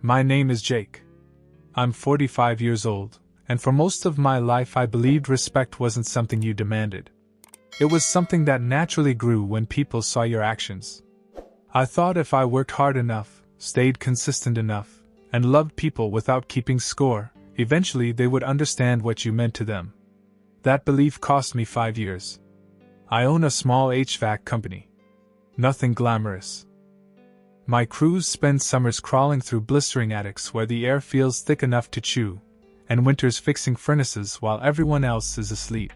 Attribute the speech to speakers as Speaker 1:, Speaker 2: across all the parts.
Speaker 1: My name is Jake. I'm 45 years old, and for most of my life I believed respect wasn't something you demanded. It was something that naturally grew when people saw your actions. I thought if I worked hard enough, stayed consistent enough, and loved people without keeping score, eventually they would understand what you meant to them. That belief cost me 5 years. I own a small HVAC company. Nothing glamorous. My crews spend summers crawling through blistering attics where the air feels thick enough to chew, and winters fixing furnaces while everyone else is asleep.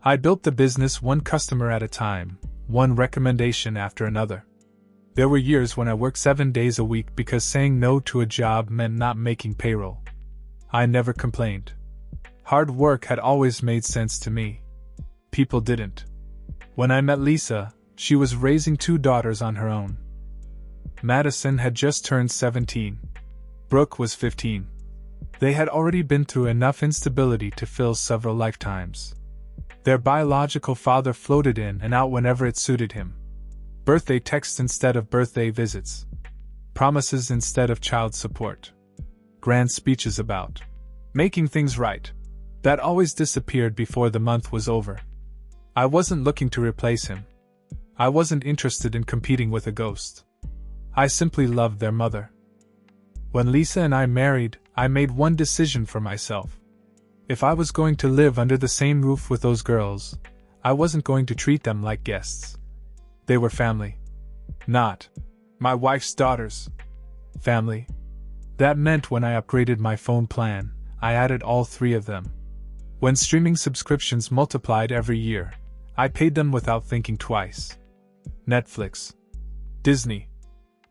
Speaker 1: I built the business one customer at a time, one recommendation after another. There were years when I worked 7 days a week because saying no to a job meant not making payroll. I never complained. Hard work had always made sense to me. People didn't. When I met Lisa, she was raising 2 daughters on her own. Madison had just turned 17. Brooke was 15. They had already been through enough instability to fill several lifetimes. Their biological father floated in and out whenever it suited him. Birthday texts instead of birthday visits. Promises instead of child support. Grand speeches about making things right. That always disappeared before the month was over. I wasn't looking to replace him. I wasn't interested in competing with a ghost. I simply loved their mother. When Lisa and I married, I made one decision for myself. If I was going to live under the same roof with those girls, I wasn't going to treat them like guests. They were family. Not my wife's daughters. Family. That meant when I upgraded my phone plan, I added all 3 of them. When streaming subscriptions multiplied every year, I paid them without thinking twice. Netflix. Disney.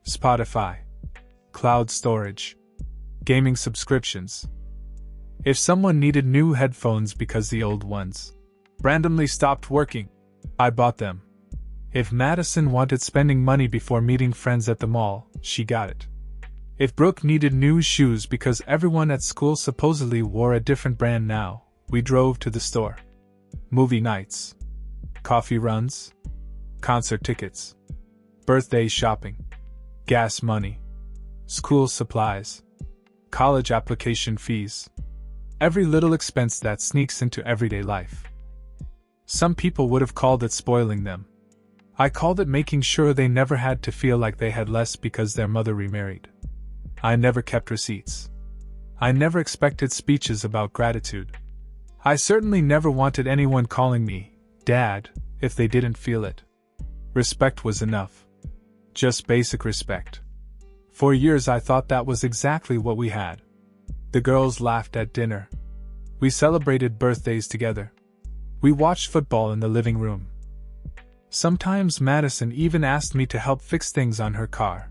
Speaker 1: Spotify. Cloud storage. Gaming subscriptions. If someone needed new headphones because the old ones randomly stopped working, I bought them. If Madison wanted spending money before meeting friends at the mall, she got it. If Brooke needed new shoes because everyone at school supposedly wore a different brand now, we drove to the store. Movie nights. Coffee runs. Concert tickets. Birthday shopping. Gas money. School supplies. College application fees. Every little expense that sneaks into everyday life. Some people would have called it spoiling them. I called it making sure they never had to feel like they had less because their mother remarried. I never kept receipts. I never expected speeches about gratitude. I certainly never wanted anyone calling me Dad if they didn't feel it. Respect was enough. Just basic respect. For years I thought that was exactly what we had. The girls laughed at dinner. We celebrated birthdays together. We watched football in the living room. Sometimes Madison even asked me to help fix things on her car.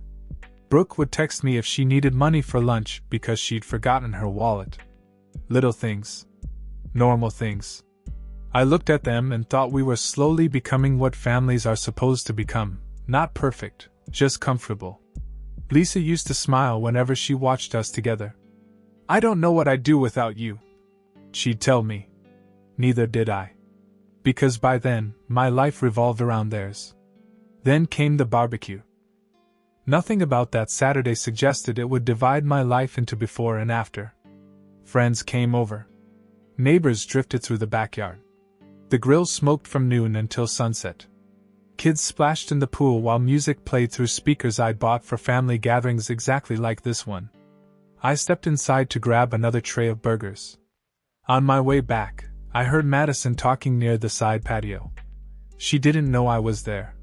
Speaker 1: Brooke would text me if she needed money for lunch because she'd forgotten her wallet. Little things. Normal things. I looked at them and thought we were slowly becoming what families are supposed to become. Not perfect, just comfortable. Lisa used to smile whenever she watched us together. I don't know what I'd do without you, she'd tell me. Neither did I. Because by then, my life revolved around theirs. Then came the barbecue. Nothing about that Saturday suggested it would divide my life into before and after. Friends came over. Neighbors drifted through the backyard. The grill smoked from noon until sunset. Kids splashed in the pool while music played through speakers I'd bought for family gatherings exactly like this one. I stepped inside to grab another tray of burgers. On my way back, I heard Madison talking near the side patio. She didn't know I was there.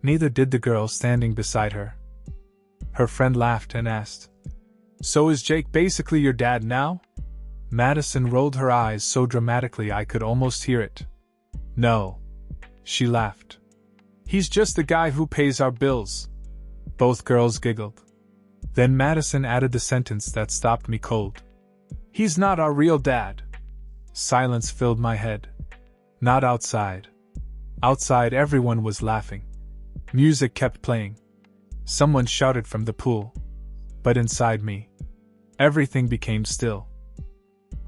Speaker 1: Neither did the girl standing beside her. Her friend laughed and asked, "So is Jake basically your dad now?" Madison rolled her eyes so dramatically I could almost hear it. "No," she laughed. "He's just the guy who pays our bills." Both girls giggled. Then Madison added the sentence that stopped me cold. "He's not our real dad." Silence filled my head. Not outside. Outside everyone was laughing. Music kept playing. Someone shouted from the pool. But inside me, everything became still.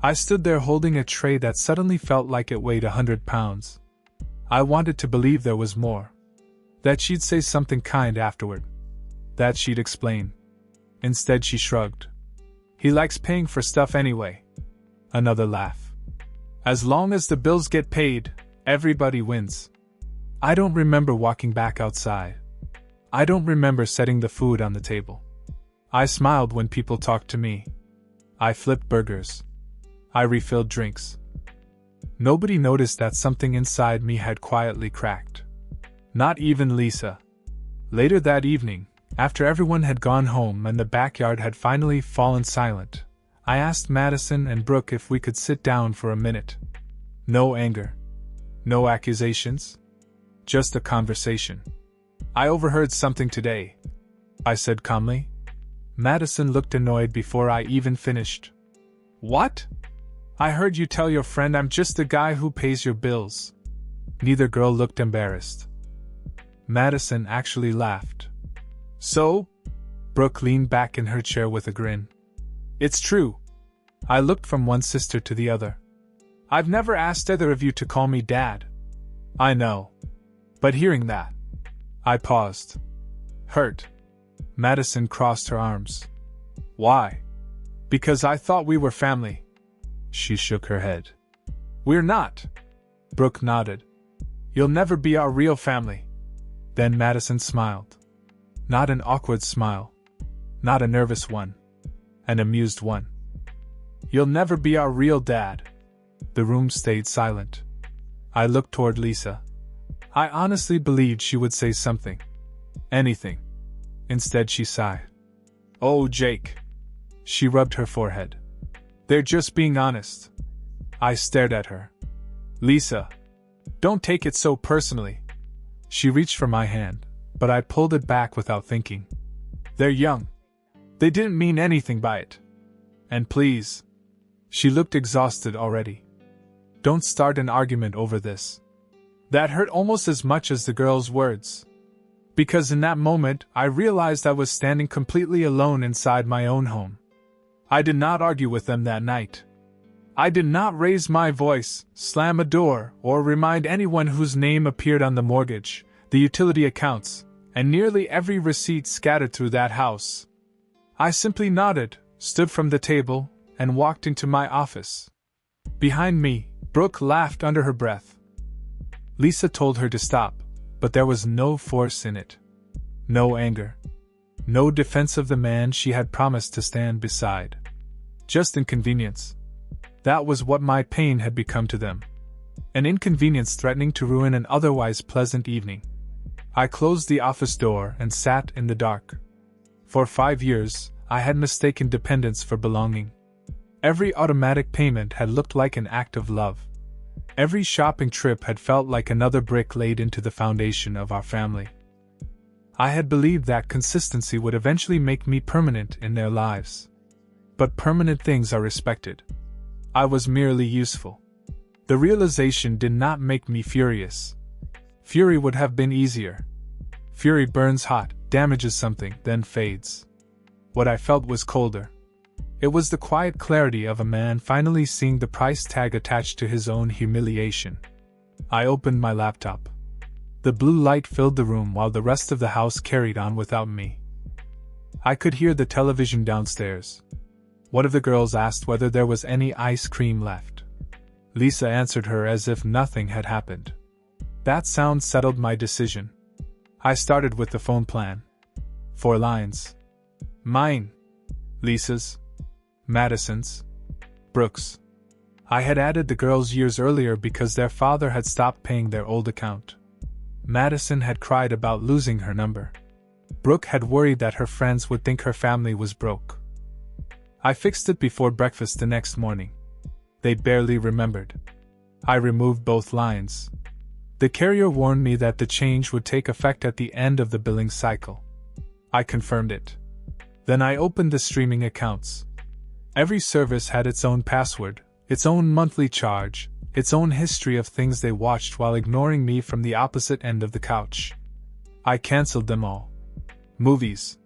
Speaker 1: I stood there holding a tray that suddenly felt like it weighed 100 pounds. I wanted to believe there was more. That she'd say something kind afterward. That she'd explain. Instead, she shrugged. He likes paying for stuff anyway. Another laugh. As long as the bills get paid, everybody wins. I don't remember walking back outside. I don't remember setting the food on the table. I smiled when people talked to me. I flipped burgers. I refilled drinks. Nobody noticed that something inside me had quietly cracked. Not even Lisa. Later that evening, after everyone had gone home and the backyard had finally fallen silent, I asked Madison and Brooke if we could sit down for a minute. No anger. No accusations. Just a conversation. I overheard something today, I said calmly. Madison looked annoyed before I even finished. What? I heard you tell your friend I'm just the guy who pays your bills. Neither girl looked embarrassed. Madison actually laughed. So? Brooke leaned back in her chair with a grin. It's true. I looked from one sister to the other. I've never asked either of you to call me Dad. I know. But hearing that, I paused. Hurt. Madison crossed her arms. Why? Because I thought we were family. She shook her head. We're not. Brooke nodded. You'll never be our real family. Then Madison smiled. Not an awkward smile. Not a nervous one. An amused one. You'll never be our real dad. The room stayed silent. I looked toward Lisa. I honestly believed she would say something. Anything. Instead, she sighed. Oh, Jake. She rubbed her forehead. They're just being honest. I stared at her. Lisa. Don't take it so personally. She reached for my hand, but I pulled it back without thinking. They're young. They didn't mean anything by it. And please. She looked exhausted already. Don't start an argument over this. That hurt almost as much as the girl's words. Because in that moment, I realized I was standing completely alone inside my own home. I did not argue with them that night. I did not raise my voice, slam a door, or remind anyone whose name appeared on the mortgage, the utility accounts, and nearly every receipt scattered through that house. I simply nodded, stood from the table, and walked into my office. Behind me, Brooke laughed under her breath. Lisa told her to stop, but there was no force in it. No anger. No defense of the man she had promised to stand beside. Just inconvenience. That was what my pain had become to them. An inconvenience threatening to ruin an otherwise pleasant evening. I closed the office door and sat in the dark. For 5 years, I had mistaken dependence for belonging. Every automatic payment had looked like an act of love. Every shopping trip had felt like another brick laid into the foundation of our family. I had believed that consistency would eventually make me permanent in their lives. But permanent things are respected. I was merely useful. The realization did not make me furious. Fury would have been easier. Fury burns hot, damages something, then fades. What I felt was colder. It was the quiet clarity of a man finally seeing the price tag attached to his own humiliation. I opened my laptop. The blue light filled the room while the rest of the house carried on without me. I could hear the television downstairs. One of the girls asked whether there was any ice cream left. Lisa answered her as if nothing had happened. That sound settled my decision. I started with the phone plan. 4 lines. Mine. Lisa's. Madison's. Brooks. I had added the girls years earlier because their father had stopped paying their old account. Madison had cried about losing her number. Brooke had worried that her friends would think her family was broke. I fixed it before breakfast the next morning. They barely remembered. I removed both lines. The carrier warned me that the change would take effect at the end of the billing cycle. I confirmed it. Then I opened the streaming accounts. Every service had its own password, its own monthly charge, its own history of things they watched while ignoring me from the opposite end of the couch. I canceled them all. Movies.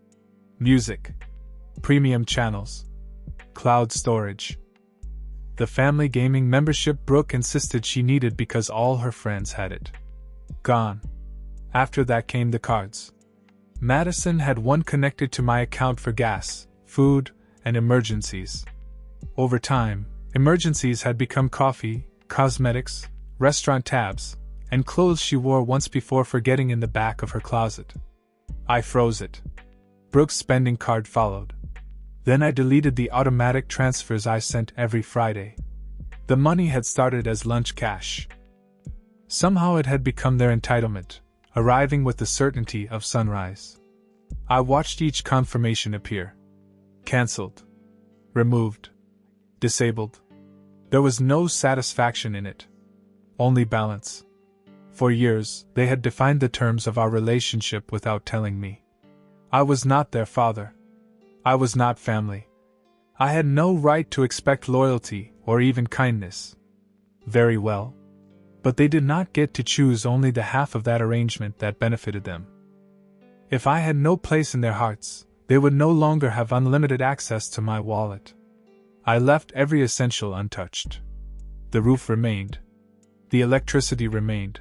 Speaker 1: Music. Premium channels. Cloud storage. The family gaming membership Brooke insisted she needed because all her friends had it. Gone. After that came the cards. Madison had one connected to my account for gas, food, and emergencies. Over time, emergencies had become coffee, cosmetics, restaurant tabs, and clothes she wore once before forgetting in the back of her closet. I froze it. Brooke's spending card followed. Then I deleted the automatic transfers I sent every Friday. The money had started as lunch cash. Somehow it had become their entitlement, arriving with the certainty of sunrise. I watched each confirmation appear. Cancelled. Removed. Disabled. There was no satisfaction in it. Only balance. For years, they had defined the terms of our relationship without telling me. I was not their father. I was not family. I had no right to expect loyalty or even kindness. Very well. But they did not get to choose only the half of that arrangement that benefited them. If I had no place in their hearts, they would no longer have unlimited access to my wallet. I left every essential untouched. The roof remained. The electricity remained.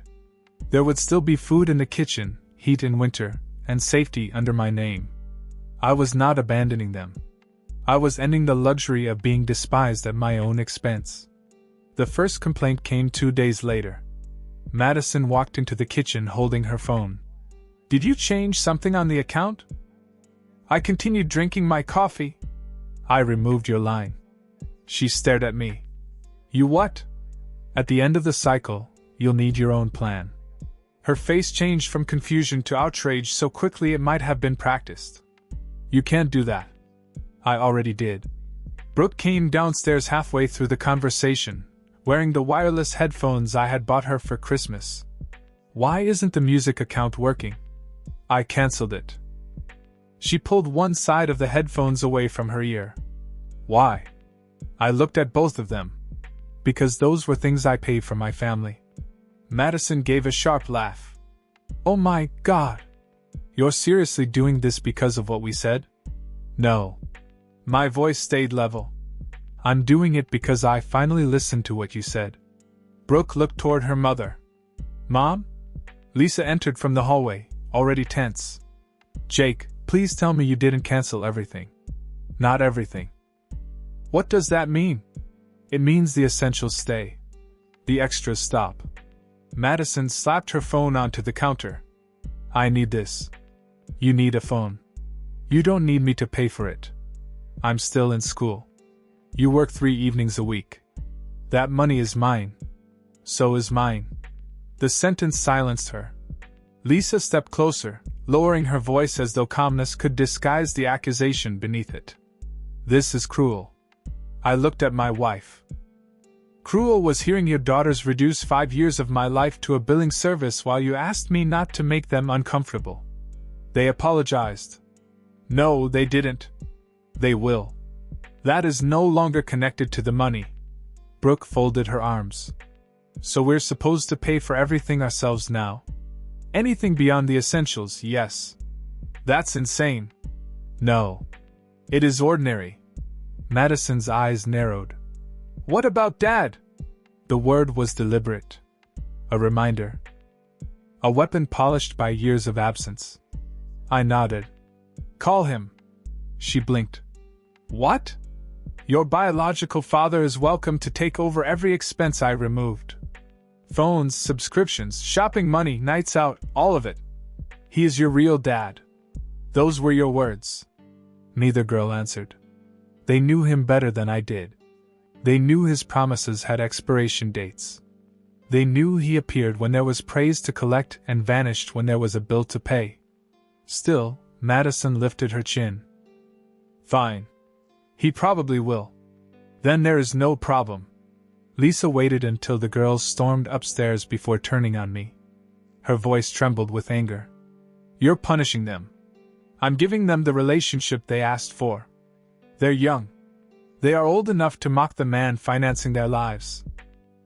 Speaker 1: There would still be food in the kitchen, heat in winter, and safety under my name. I was not abandoning them. I was ending the luxury of being despised at my own expense. The first complaint came 2 days later. Madison walked into the kitchen holding her phone. "Did you change something on the account?" I continued drinking my coffee. "I removed your line." She stared at me. "You what?" "At the end of the cycle, you'll need your own plan." Her face changed from confusion to outrage so quickly it might have been practiced. "You can't do that." "I already did." Brooke came downstairs halfway through the conversation, wearing the wireless headphones I had bought her for Christmas. "Why isn't the music account working?" "I cancelled it." She pulled one side of the headphones away from her ear. "Why?" I looked at both of them. "Because those were things I paid for my family." Madison gave a sharp laugh. "Oh my God! You're seriously doing this because of what we said?" "No." My voice stayed level. "I'm doing it because I finally listened to what you said." Brooke looked toward her mother. "Mom?" Lisa entered from the hallway, already tense. "Jake, please tell me you didn't cancel everything." "Not everything." "What does that mean?" "It means the essentials stay. The extras stop." Madison slapped her phone onto the counter. "I need this." "You need a phone. You don't need me to pay for it. I'm still in school. You work 3 evenings a week. That money is mine. So is mine." The sentence silenced her. Lisa stepped closer, lowering her voice as though calmness could disguise the accusation beneath it. "This is cruel." I looked at my wife. "Cruel was hearing your daughters reduce 5 years of my life to a billing service while you asked me not to make them uncomfortable. They apologized." "No, they didn't." "They will. That is no longer connected to the money." Brooke folded her arms. "So we're supposed to pay for everything ourselves now? Anything beyond the essentials, yes." "That's insane." "No. It is ordinary." Madison's eyes narrowed. "What about Dad?" The word was deliberate. A reminder. A weapon polished by years of absence. I nodded. "Call him." She blinked. "What?" "Your biological father is welcome to take over every expense I removed. Phones, subscriptions, shopping money, nights out, all of it. He is your real dad." "Those were your words." Neither girl answered. They knew him better than I did. They knew his promises had expiration dates. They knew he appeared when there was praise to collect and vanished when there was a bill to pay. Still, Madison lifted her chin. "Fine. He probably will. Then there is no problem." Lisa waited until the girls stormed upstairs before turning on me. Her voice trembled with anger. "You're punishing them. I'm giving them the relationship they asked for. They're young. They are old enough to mock the man financing their lives.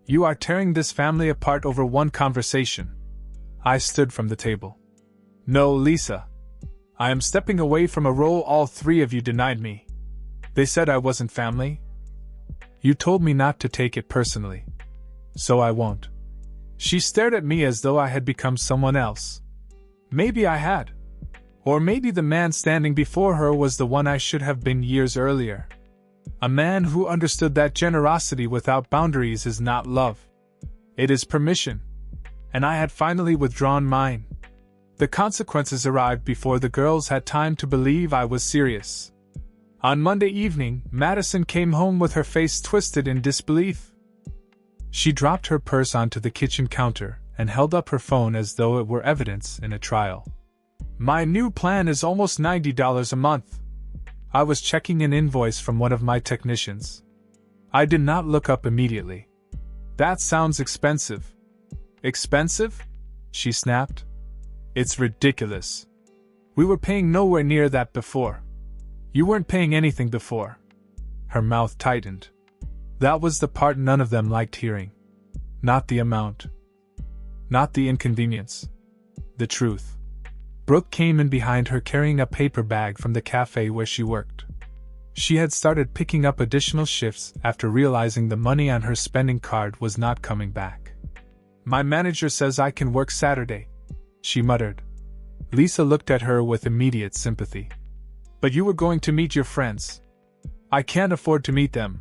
Speaker 1: You are tearing this family apart over one conversation." I stood from the table. "No, Lisa. I am stepping away from a role all 3 of you denied me. They said I wasn't family. You told me not to take it personally. So I won't." She stared at me as though I had become someone else. Maybe I had. Or maybe the man standing before her was the one I should have been years earlier. A man who understood that generosity without boundaries is not love. It is permission. And I had finally withdrawn mine. The consequences arrived before the girls had time to believe I was serious. On Monday evening, Madison came home with her face twisted in disbelief. She dropped her purse onto the kitchen counter and held up her phone as though it were evidence in a trial. My new plan is almost $90 a month. I was checking an invoice from one of my technicians. I did not look up immediately. That sounds expensive. Expensive? She snapped. It's ridiculous. We were paying nowhere near that before. You weren't paying anything before. Her mouth tightened. That was the part none of them liked hearing. Not the amount. Not the inconvenience. The truth. Brooke came in behind her carrying a paper bag from the cafe where she worked. She had started picking up additional shifts after realizing the money on her spending card was not coming back. My manager says I can work Saturday, she muttered. Lisa looked at her with immediate sympathy. But you were going to meet your friends. I can't afford to meet them.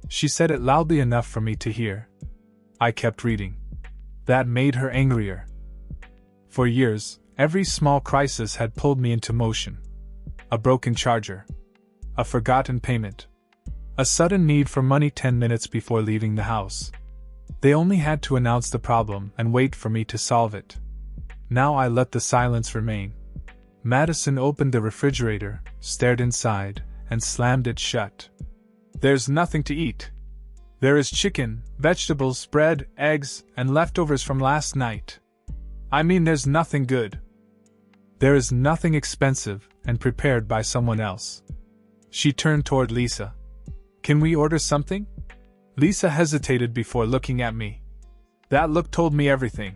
Speaker 1: She said it loudly enough for me to hear. I kept reading. That made her angrier. For years, every small crisis had pulled me into motion. A broken charger. A forgotten payment. A sudden need for money 10 minutes before leaving the house. They only had to announce the problem and wait for me to solve it. Now I let the silence remain. Madison opened the refrigerator, stared inside, and slammed it shut. There's nothing to eat. There is chicken, vegetables, bread, eggs, and leftovers from last night. I mean, there's nothing good. There is nothing expensive and prepared by someone else. She turned toward Lisa. Can we order something? Lisa hesitated before looking at me. That look told me everything.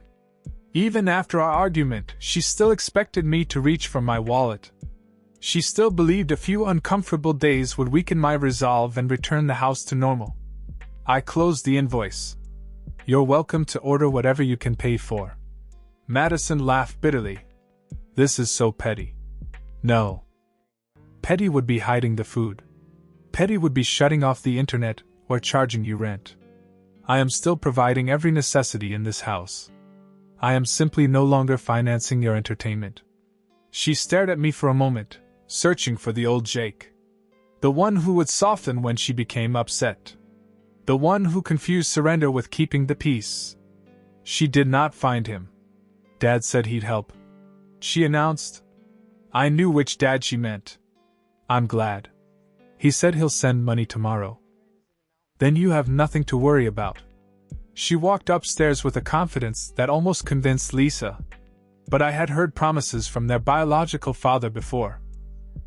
Speaker 1: Even after our argument, she still expected me to reach for my wallet. She still believed a few uncomfortable days would weaken my resolve and return the house to normal. I closed the invoice. You're welcome to order whatever you can pay for. Madison laughed bitterly. This is so petty. No. Petty would be hiding the food. Petty would be shutting off the internet or charging you rent. I am still providing every necessity in this house. I am simply no longer financing your entertainment. She stared at me for a moment, searching for the old Jake. The one who would soften when she became upset. The one who confused surrender with keeping the peace. She did not find him. Dad said he'd help, she announced. I knew which dad she meant. I'm glad. He said he'll send money tomorrow. Then you have nothing to worry about. She walked upstairs with a confidence that almost convinced Lisa. But I had heard promises from their biological father before.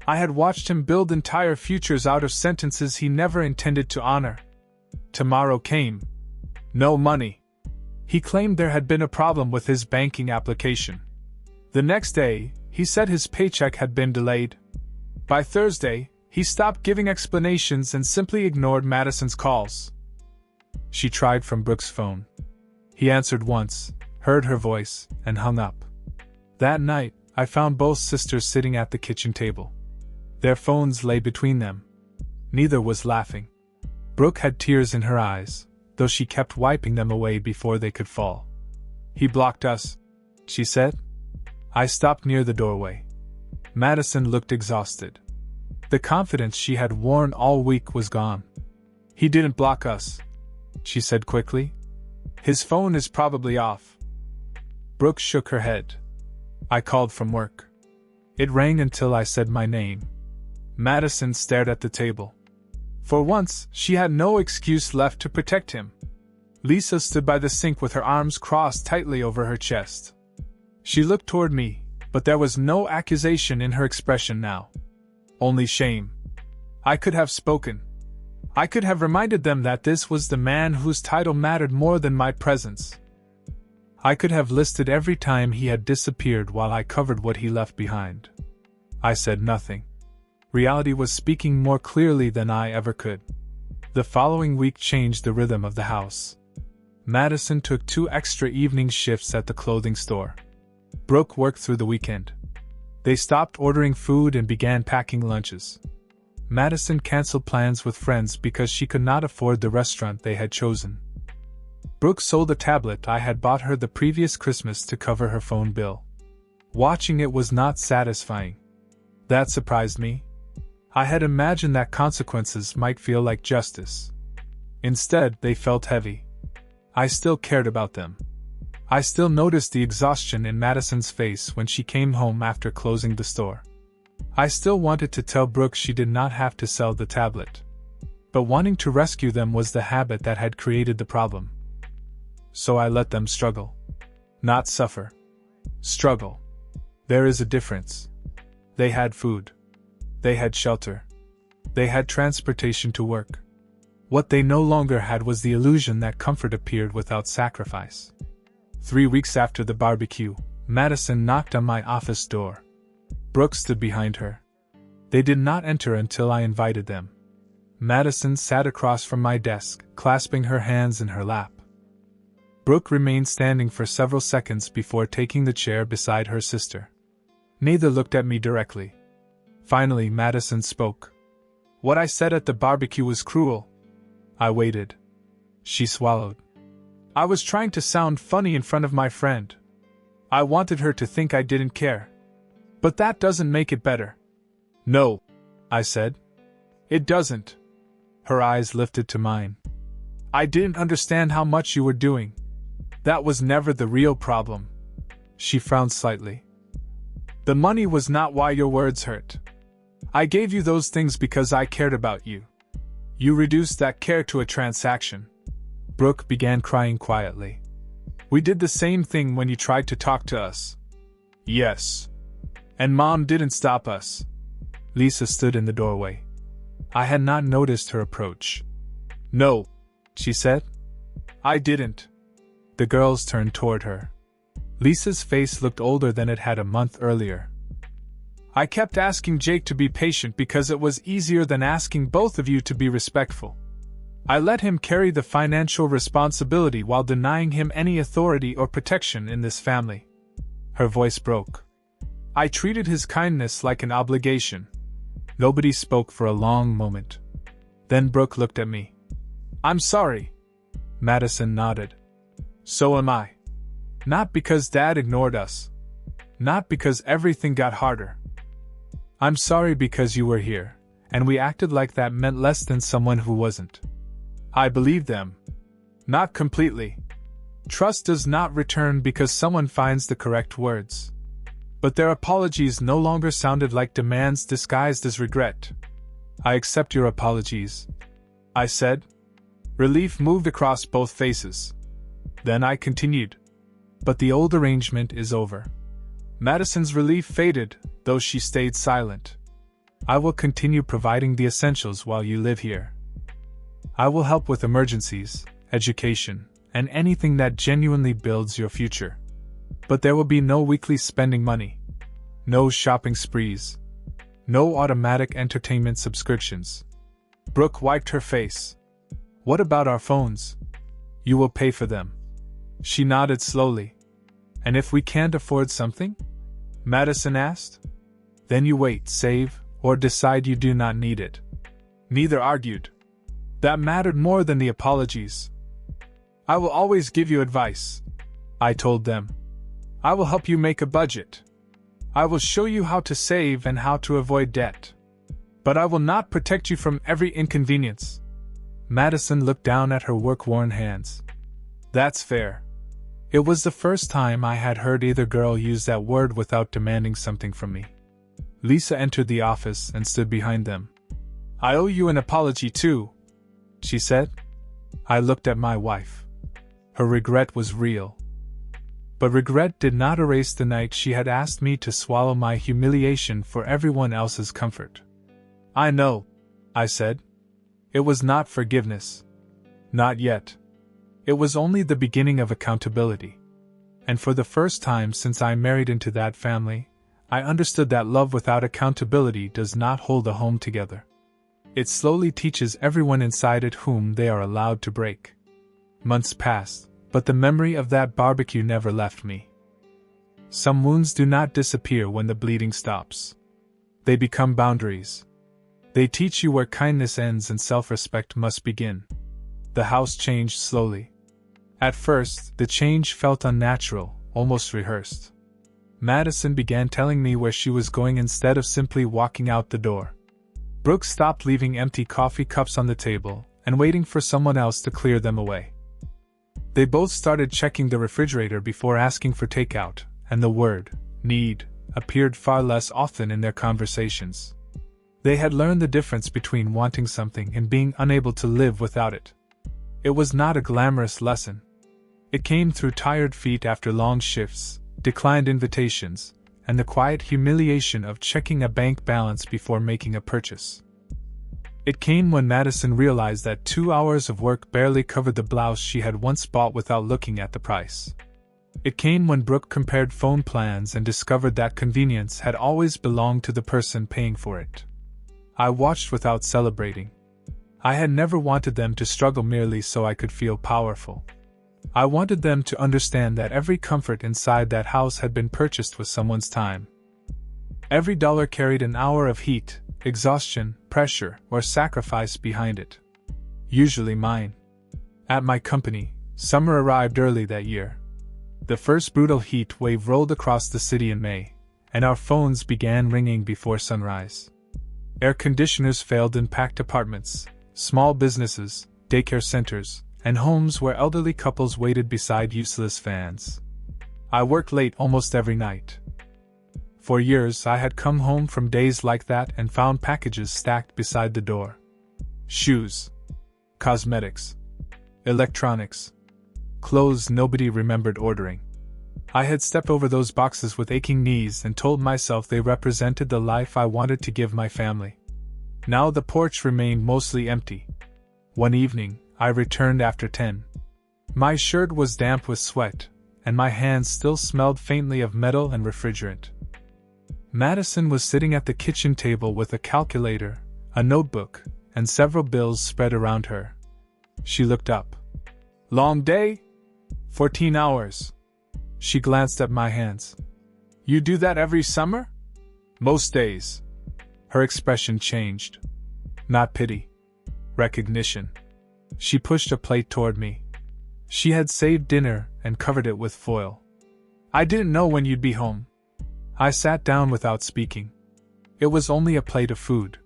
Speaker 1: I had watched him build entire futures out of sentences he never intended to honor. Tomorrow came. No money. He claimed there had been a problem with his banking application. The next day, he said his paycheck had been delayed. By Thursday, he stopped giving explanations and simply ignored Madison's calls. She tried from Brooke's phone. He answered once, heard her voice, and hung up. That night, I found both sisters sitting at the kitchen table. Their phones lay between them. Neither was laughing. Brooke had tears in her eyes, though she kept wiping them away before they could fall. He blocked us, she said. I stopped near the doorway. Madison looked exhausted. The confidence she had worn all week was gone. He didn't block us, she said quickly. His phone is probably off. Brooke shook her head. I called from work. It rang until I said my name. Madison stared at the table. For once, she had no excuse left to protect him. Lisa stood by the sink with her arms crossed tightly over her chest. She looked toward me, but there was no accusation in her expression now. Only shame. I could have spoken. I could have reminded them that this was the man whose title mattered more than my presence. I could have listed every time he had disappeared while I covered what he left behind. I said nothing. Reality was speaking more clearly than I ever could. The following week changed the rhythm of the house. Madison took 2 extra evening shifts at the clothing store. Brooke worked through the weekend. They stopped ordering food and began packing lunches. Madison canceled plans with friends because she could not afford the restaurant they had chosen. Brooke sold a tablet I had bought her the previous Christmas to cover her phone bill. Watching it was not satisfying. That surprised me. I had imagined that consequences might feel like justice. Instead, they felt heavy. I still cared about them. I still noticed the exhaustion in Madison's face when she came home after closing the store. I still wanted to tell Brooke she did not have to sell the tablet. But wanting to rescue them was the habit that had created the problem. So I let them struggle. Not suffer. Struggle. There is a difference. They had food. They had shelter. They had transportation to work. What they no longer had was the illusion that comfort appeared without sacrifice. 3 weeks after the barbecue, Madison knocked on my office door. Brooke stood behind her. They did not enter until I invited them. Madison sat across from my desk, clasping her hands in her lap. Brooke remained standing for several seconds before taking the chair beside her sister. Neither looked at me directly. Finally, Madison spoke. "What I said at the barbecue was cruel." I waited. She swallowed. "I was trying to sound funny in front of my friend. I wanted her to think I didn't care. But that doesn't make it better." "No," I said. "It doesn't." Her eyes lifted to mine. "I didn't understand how much you were doing. That was never the real problem." She frowned slightly. "The money was not why your words hurt. I gave you those things because I cared about you. You reduced that care to a transaction." Brooke began crying quietly. "We did the same thing when you tried to talk to us." "Yes. And Mom didn't stop us." Lisa stood in the doorway. I had not noticed her approach. "No," she said. "I didn't." The girls turned toward her. Lisa's face looked older than it had a month earlier. "I kept asking Jake to be patient because it was easier than asking both of you to be respectful. I let him carry the financial responsibility while denying him any authority or protection in this family." Her voice broke. "I treated his kindness like an obligation." Nobody spoke for a long moment. Then Brooke looked at me. "I'm sorry." Madison nodded. "So am I. Not because Dad ignored us. Not because everything got harder. I'm sorry because you were here, and we acted like that meant less than someone who wasn't." I believed them. Not completely. Trust does not return because someone finds the correct words. But their apologies no longer sounded like demands disguised as regret. "I accept your apologies," I said. Relief moved across both faces. Then I continued. "But the old arrangement is over." Madison's relief faded, though she stayed silent. "I will continue providing the essentials while you live here. I will help with emergencies, education, and anything that genuinely builds your future. But there will be no weekly spending money. No shopping sprees. No automatic entertainment subscriptions." Brooke wiped her face. "What about our phones? You will pay for them." She nodded slowly. "And if we can't afford something?" Madison asked. "Then you wait, save, or decide you do not need it." Neither argued. That mattered more than the apologies. "I will always give you advice," I told them. "I will help you make a budget. I will show you how to save and how to avoid debt. But I will not protect you from every inconvenience." Madison looked down at her work-worn hands. "That's fair." It was the first time I had heard either girl use that word without demanding something from me. Lisa entered the office and stood behind them. "I owe you an apology too," she said. I looked at my wife. Her regret was real. But regret did not erase the night she had asked me to swallow my humiliation for everyone else's comfort. "I know," I said. It was not forgiveness. Not yet. It was only the beginning of accountability. And for the first time since I married into that family, I understood that love without accountability does not hold a home together. It slowly teaches everyone inside it whom they are allowed to break. Months passed, but the memory of that barbecue never left me. Some wounds do not disappear when the bleeding stops. They become boundaries. They teach you where kindness ends and self-respect must begin. The house changed slowly. At first, the change felt unnatural, almost rehearsed. Madison began telling me where she was going instead of simply walking out the door. Brooke stopped leaving empty coffee cups on the table and waiting for someone else to clear them away. They both started checking the refrigerator before asking for takeout, and the word, need, appeared far less often in their conversations. They had learned the difference between wanting something and being unable to live without it. It was not a glamorous lesson. It came through tired feet after long shifts, declined invitations, and the quiet humiliation of checking a bank balance before making a purchase. It came when Madison realized that 2 hours of work barely covered the blouse she had once bought without looking at the price. It came when Brooke compared phone plans and discovered that convenience had always belonged to the person paying for it. I watched without celebrating. I had never wanted them to struggle merely so I could feel powerful. I wanted them to understand that every comfort inside that house had been purchased with someone's time. Every dollar carried an hour of heat, exhaustion, pressure, or sacrifice behind it. Usually mine. At my company, summer arrived early that year. The first brutal heat wave rolled across the city in May, and our phones began ringing before sunrise. Air conditioners failed in packed apartments, small businesses, daycare centers, and homes where elderly couples waited beside useless fans. I worked late almost every night. For years I had come home from days like that and found packages stacked beside the door. Shoes, cosmetics, electronics, clothes nobody remembered ordering. I had stepped over those boxes with aching knees and told myself they represented the life I wanted to give my family. Now the porch remained mostly empty. One evening, I returned after 10. My shirt was damp with sweat, and my hands still smelled faintly of metal and refrigerant. Madison was sitting at the kitchen table with a calculator, a notebook, and several bills spread around her. She looked up. "Long day? 14 hours. She glanced at my hands. "You do that every summer?" "Most days." Her expression changed. Not pity. Recognition. She pushed a plate toward me. She had saved dinner and covered it with foil. "I didn't know when you'd be home." I sat down without speaking. It was only a plate of food.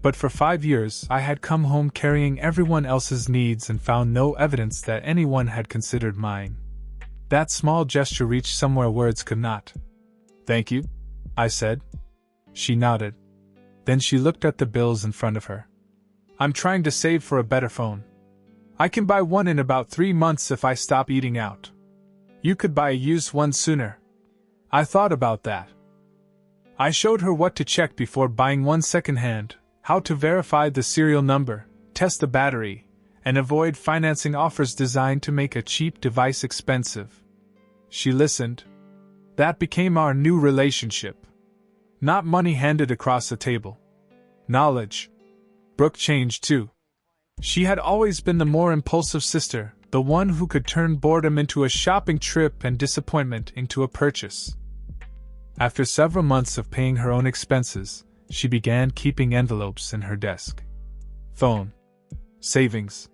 Speaker 1: But for 5 years I had come home carrying everyone else's needs and found no evidence that anyone had considered mine. That small gesture reached somewhere words could not. "Thank you," I said. She nodded. Then she looked at the bills in front of her. "I'm trying to save for a better phone. I can buy one in about 3 months if I stop eating out. You could buy a used one sooner." I thought about that. I showed her what to check before buying one secondhand, how to verify the serial number, test the battery, and avoid financing offers designed to make a cheap device expensive. She listened. That became our new relationship. Not money handed across the table. Knowledge. Brooke changed too. She had always been the more impulsive sister, the one who could turn boredom into a shopping trip and disappointment into a purchase. After several months of paying her own expenses, she began keeping envelopes in her desk. Phone. Savings.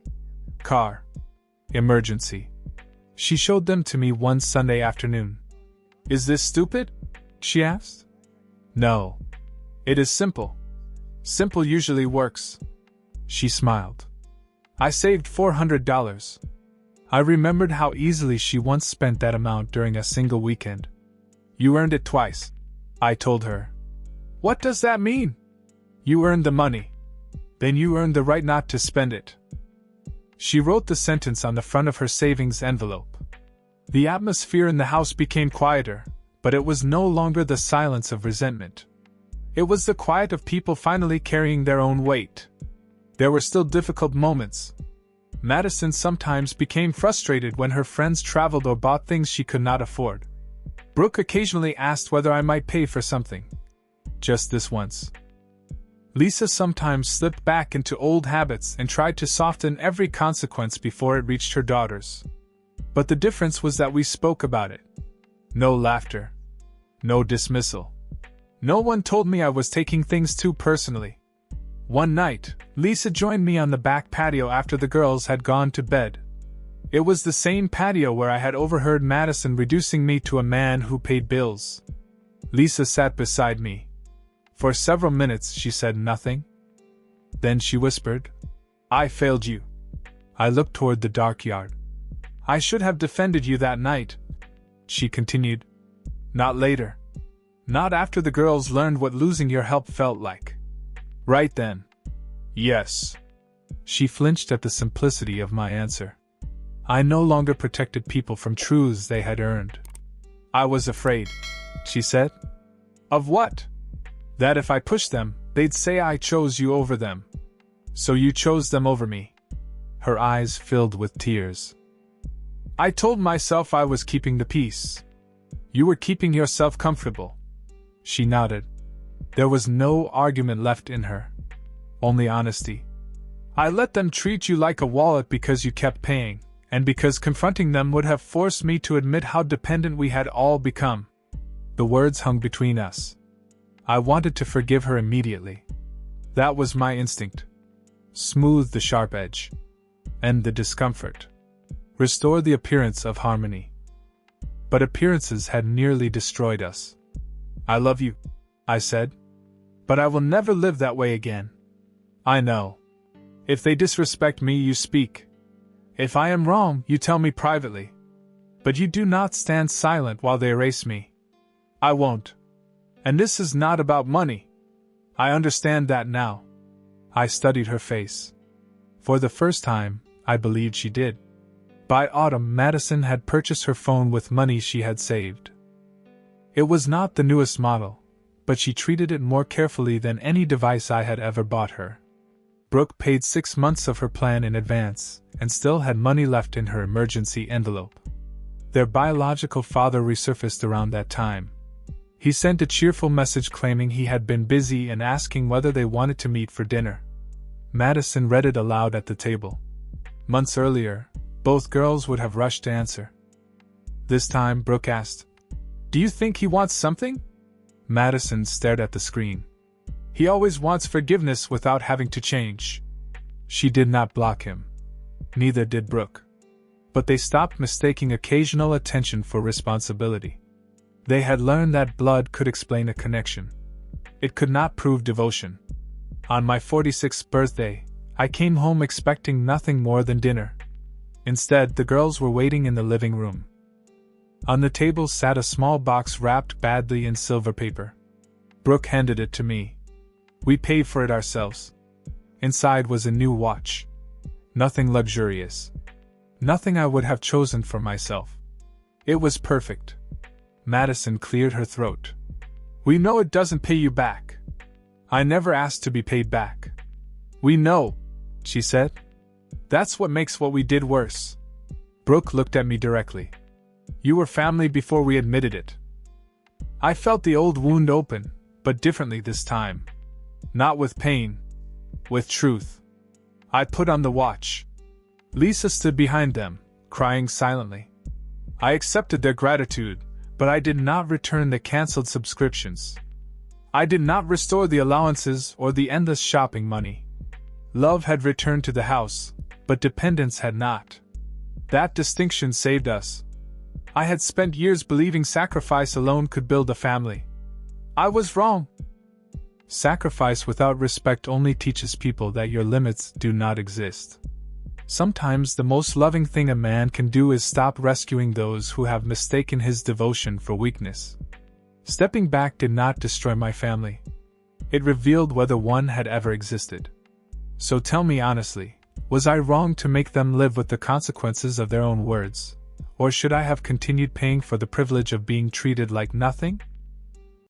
Speaker 1: Car. Emergency. She showed them to me one Sunday afternoon. "Is this stupid?" she asked. "No. It is simple. Simple usually works." She smiled. I saved $400. I remembered how easily she once spent that amount during a single weekend. "You earned it twice," I told her. "What does that mean?" "You earned the money. Then you earned the right not to spend it." She wrote the sentence on the front of her savings envelope. The atmosphere in the house became quieter, but it was no longer the silence of resentment. It was the quiet of people finally carrying their own weight. There were still difficult moments. Madison sometimes became frustrated when her friends traveled or bought things she could not afford. Brooke occasionally asked whether I might pay for something. Just this once. Lisa sometimes slipped back into old habits and tried to soften every consequence before it reached her daughters. But the difference was that we spoke about it. No laughter. No dismissal. No one told me I was taking things too personally. One night, Lisa joined me on the back patio after the girls had gone to bed. It was the same patio where I had overheard Madison reducing me to a man who paid bills. Lisa sat beside me. For several minutes she said nothing. Then she whispered, "I failed you." I looked toward the dark yard. "I should have defended you that night," she continued. "Not later. Not after the girls learned what losing your help felt like. Right then." "Yes." She flinched at the simplicity of my answer. I no longer protected people from truths they had earned. "I was afraid," she said. "Of what?" "That if I pushed them, they'd say I chose you over them. So you chose them over me." Her eyes filled with tears. "I told myself I was keeping the peace. You were keeping yourself comfortable." She nodded. There was no argument left in her. Only honesty. "I let them treat you like a wallet because you kept paying, and because confronting them would have forced me to admit how dependent we had all become." The words hung between us. I wanted to forgive her immediately. That was my instinct. Smooth the sharp edge. End the discomfort. Restore the appearance of harmony. But appearances had nearly destroyed us. "I love you," I said. "But I will never live that way again. I know. If they disrespect me, you speak. If I am wrong, you tell me privately. But you do not stand silent while they erase me. I won't. And this is not about money. I understand that now." I studied her face. For the first time, I believed she did. By autumn, Madison had purchased her phone with money she had saved. It was not the newest model, but she treated it more carefully than any device I had ever bought her. Brooke paid 6 months of her plan in advance, and still had money left in her emergency envelope. Their biological father resurfaced around that time. He sent a cheerful message claiming he had been busy and asking whether they wanted to meet for dinner. Madison read it aloud at the table. Months earlier, both girls would have rushed to answer. This time, Brooke asked, "Do you think he wants something?" Madison stared at the screen. "He always wants forgiveness without having to change." She did not block him. Neither did Brooke. But they stopped mistaking occasional attention for responsibility. They had learned that blood could explain a connection. It could not prove devotion. On my 46th birthday, I came home expecting nothing more than dinner. Instead, the girls were waiting in the living room. On the table sat a small box wrapped badly in silver paper. Brooke handed it to me. We paid for it ourselves. Inside was a new watch. Nothing luxurious. Nothing I would have chosen for myself. It was perfect. Madison cleared her throat. "We know it doesn't pay you back. I never asked to be paid back." "We know," she said. "That's what makes what we did worse." Brooke looked at me directly. "You were family before we admitted it." I felt the old wound open, but differently this time. Not with pain. With truth. I put on the watch. Lisa stood behind them, crying silently. I accepted their gratitude, but I did not return the cancelled subscriptions. I did not restore the allowances or the endless shopping money. Love had returned to the house, but dependence had not. That distinction saved us. I had spent years believing sacrifice alone could build a family. I was wrong. Sacrifice without respect only teaches people that your limits do not exist. Sometimes the most loving thing a man can do is stop rescuing those who have mistaken his devotion for weakness. Stepping back did not destroy my family. It revealed whether one had ever existed. So tell me honestly, was I wrong to make them live with the consequences of their own words? Or should I have continued paying for the privilege of being treated like nothing?